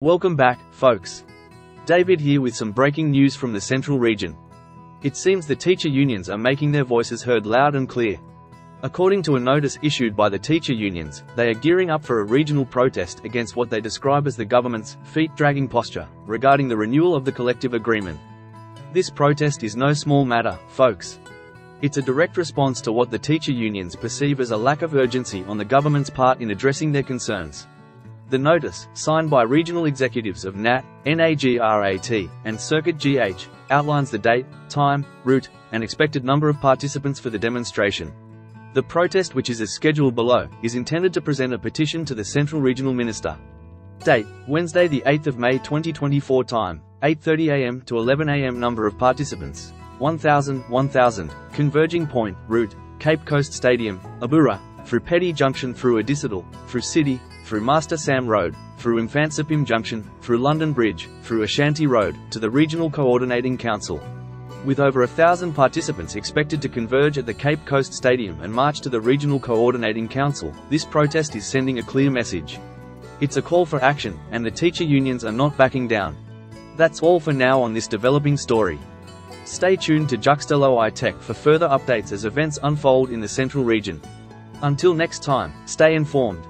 Welcome back, folks. David here with some breaking news from the Central Region. It seems the teacher unions are making their voices heard loud and clear. According to a notice issued by the teacher unions, they are gearing up for a regional protest against what they describe as the government's feet-dragging posture regarding the renewal of the collective agreement. This protest is no small matter, folks. It's a direct response to what the teacher unions perceive as a lack of urgency on the government's part in addressing their concerns. The notice, signed by regional executives of NAT, NAGRAT, and Circuit GH, outlines the date, time, route, and expected number of participants for the demonstration. The protest, which is as scheduled below, is intended to present a petition to the Central Regional Minister. Date, Wednesday the 8th of May 2024. Time, 8:30 am to 11 am. Number of participants, 1,000. Converging point, route, Cape Coast Stadium, Abura, through Petty Junction through Adisadal, through City, through Master Sam Road, through Infansipim Junction, through London Bridge, through Ashanti Road, to the Regional Coordinating Council. With over 1,000 participants expected to converge at the Cape Coast Stadium and march to the Regional Coordinating Council, this protest is sending a clear message. It's a call for action, and the teacher unions are not backing down. That's all for now on this developing story. Stay tuned to Juxtalo Tech for further updates as events unfold in the Central Region. Until next time, stay informed.